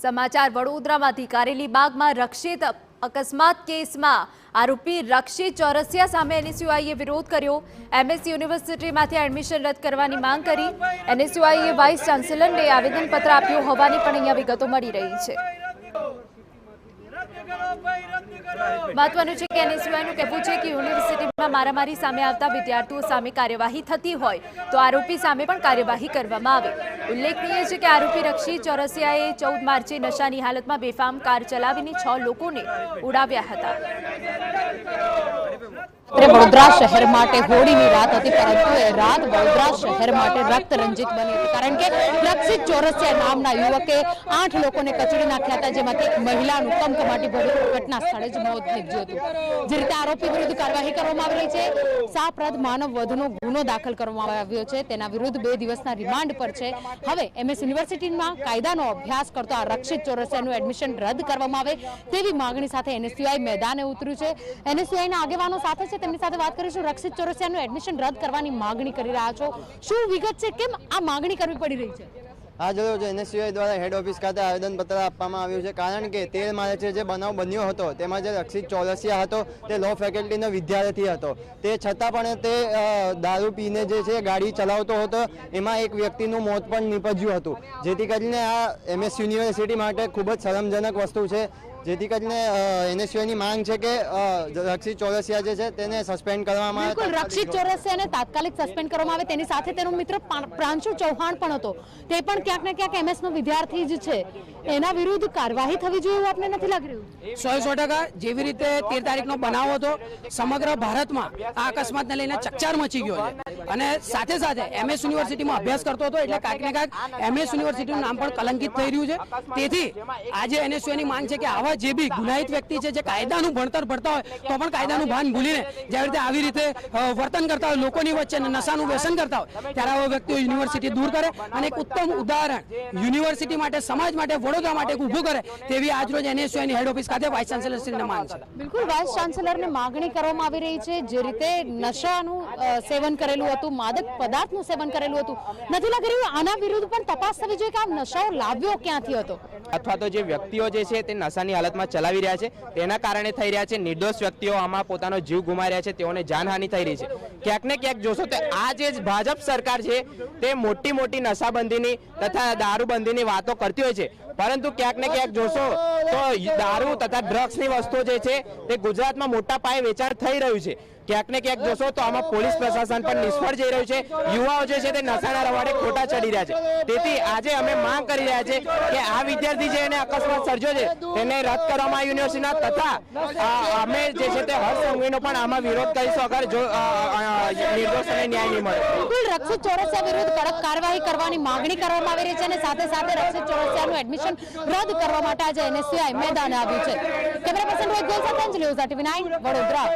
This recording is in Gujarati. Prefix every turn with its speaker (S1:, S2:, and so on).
S1: સમાચાર વડોદરામાંથી કારેલીબાગમાં રક્ષિત અકસ્માત કેસમાં આરોપી રક્ષિત ચોરસિયા સામે એનએસયુઆઈએ વિરોધ કર્યો। એમએસ યુનિવર્સિટીમાંથી એડમિશન રદ કરવાની માંગ કરી। એનએસયુઆઈએ વાઇસ ચાન્સેલરને આવેદનપત્ર આપ્યું હોવાની પણ અહીંયા વિગતો મળી રહી છે। મહત્વનું છે કે એનએસયુઆઈનું કહેવું છે કે યુનિવર્સિટીમાં મારામારી સામે આવતા વિદ્યાર્થીઓ સામે કાર્યવાહી થતી હોય તો આરોપી સામે પણ કાર્યવાહી કરવામાં આવે। ઉલ્લેખનીય છે કે આરોપી રક્ષિત ચોરસિયાએ 14 માર્ચે નશાની હાલતમાં બેફામ કાર ચલાવીને 6 લોકોને ઉડાવ્યા હતા।
S2: વડોદરા શહેર માટે હોળીની રાત હતી, પરંતુ એ રાત વડોદરા શહેર માટે રક્ત રંજિત બની હતી, કારણ કે રક્ષિત ચોરસિયા નામના યુવકે 8 લોકોને કચડી નાખ્યા હતા, જેમાંથી એક મહિલાનું કમકમાટી ભર્યું ઘટના સ્થળે જ મોત નીપજ્યું હતું। જે રીતે આરોપી વિરુદ્ધ કાર્યવાહી કરવામાં આવી રહી છે, સાપરદ માનવ વધનો ગુનો દાખલ કરવામાં આવ્યો છે, તેના વિરુદ્ધ 2 દિવસના રિમાન્ડ પર છે। હવે એમએસ યુનિવર્સિટીમાં કાયદાનો અભ્યાસ કરતો આ રક્ષિત ચોરસિયાનું એડમિશન રદ કરવામાં આવે તેવી માંગણી સાથે એનએસયુઆઈ મેદાને ઉતર્યું છે। એનએસયુઆઈના આગેવાનો સાથે છે, તેમની સાથે વાત કરીશું। રક્ષિત ચોરસિયાનું એડમિશન રદ કરવાની માંગણી કરી રહ્યા છો, શું વિગત છે, કેમ આ માંગણી કરવી પડી રહી છે?
S3: આ જો એનએસયુઆઈ દ્વારા હેડ ઓફિસ ખાતે આવેદનપત્ર આપવામાં આવ્યું છે, કારણ કે 13 માર્ચે જે બનાવ બન્યો હતો તેમાં જે રક્ષિત ચોરસિયા હતો તે લો ફેકલ્ટીનો વિદ્યાર્થી હતો, તે છતાં પણ તે દારૂ પીને જે છે ગાડી ચલાવતો હતો, એમાં એક વ્યક્તિનું મોત પણ નીપજ્યું હતું, જેથી કરીને આ એમએસ યુનિવર્સિટી માટે ખૂબ જ શરમજનક વસ્તુ છે। જેથી કરીને એનએસયુઆઈની માંગ છે કે રક્ષિત ચોરસિયા જે છે તેને સસ્પેન્ડ કરવામાં આવે।
S2: બિલકુલ, રક્ષિત ચોરસિયાને તાત્કાલિક સસ્પેન્ડ કરવામાં આવે। તેની સાથે તેનો મિત્ર પ્રાંશુ ચૌહાણ પણ હતો, તે પણ ક્યાંક ને ક્યાંક એમએસ નો વિદ્યાર્થી જ છે, એના વિરુદ્ધ કાર્યવાહી થવી જોઈએ એવું આપને નથી લાગી રહ્યું?
S4: 100% જેવી રીતે 13 તારીખનો બનાવ હતો, સમગ્ર ભારતમાં આ અકસ્માતને લઈને ચકચાર મચી ગયો છે, અને સાથે સાથે એમએસ યુનિવર્સિટીમાં અભ્યાસ કરતો હતો, એટલે ક્યાંક ને ક્યાંક એમએસ યુનિવર્સિટીનું નામ પણ કલંકિત થઈ રહ્યું છે। તેથી આજે એનએસયુઆઈની માંગ છે કે આવા જે બી ગુનાહિત વ્યક્તિ છે, જે કાયદાનું ભણતર ભણતા હોય તો પણ કાયદાનું ભાન ભૂલીને જેવી રીતે આવી રીતે વર્તન કરતા હોય, લોકોની વચ્ચે નશાનું વ્યસન કરતા હોય, ત્યારે આવા વ્યક્તિઓ યુનિવર્સિટી દૂર કરે અને એક ઉત્તમ ઉદાહરણ યુનિવર્સિટી માટે, સમાજ માટે, વડોદરા માટે ઊભું કરે તેવી આજરોજ એનએસયુઆઈની હેડ ઓફિસ ખાતે વાઇસ ચાન્સેલરશ્રીને માંગ છે।
S2: બિલકુલ, વાઇસ ચાન્સેલરને માંગણી કરવામાં આવી રહી છે, જે રીતે નશાનું સેવન કરેલું હતું, માદક પદાર્થનું સેવન કરેલું હતું, નથી લાગી રહ્યું આના વિરુદ્ધ પણ તપાસ થવી જોઈએ કે આ નશાઓ લાવ્યો ક્યાંથી હતો,
S5: અથવા તો જે વ્યક્તિઓ જે છે તે નશાની હાલતમાં ચલાવી રહ્યા છે તેના કારણે થઈ રહ્યા છે। નિર્દોષ વ્યક્તિઓ આમાં પોતાનો જીવ ગુમાવી રહ્યા છે, તેઓને જાનહાનિ થઈ રહી છે। ક્યાંક ને ક્યાંક જોશો તો આ જે ભાજપ સરકાર છે તે મોટી મોટી નશાબંધીની તથા દારૂબંધીની વાતો કરતી હોય છે, પરંતુ ક્યાંક ને ક્યાંક જોશો તો દારૂ તથા ડ્રગ્સની વસ્તુઓ જે છે તે ગુજરાતમાં મોટા પાયે વેચાણ થઈ રહ્યું છે। ક્યાંક ને ક્યાંક જોશો તો આમાં પોલીસ પ્રશાસન પણ નિષ્ફળ જઈ રહ્યું છે, યુવાઓ જે છે તે નશાના રવાડે ખોટા ચડી રહ્યા છે। તેથી આજે અમે માંગ કરી રહ્યા છે કે આ વિદ્યાર્થી છે એને અકસ્માત સર્જ્યો છે તેને રદ કરવામાં આવે યુનિવર્સિટીના, તથા અમે જે છે તે હર સંઘવીનો પણ આમાં વિરોધ કરીશું અગર જો નિર્દોષોને ન્યાય નહીં મળે।
S2: બિલકુલ, રક્ષિત ચોરસિયા વિરુદ્ધ કડક કાર્યવાહી કરવાની માંગણી કરવામાં આવી રહી છે, અને સાથે સાથે રક્ષિત ચોરસિયાનું એડમિશન રદ કરવા માટે આજે એનએસયુઆઈ મેદાને આવ્યું છે। કેમેરા પર્સન રોહિત ગોલ સાથે અંજલિ ઓઝા, TV9 વડોદરા।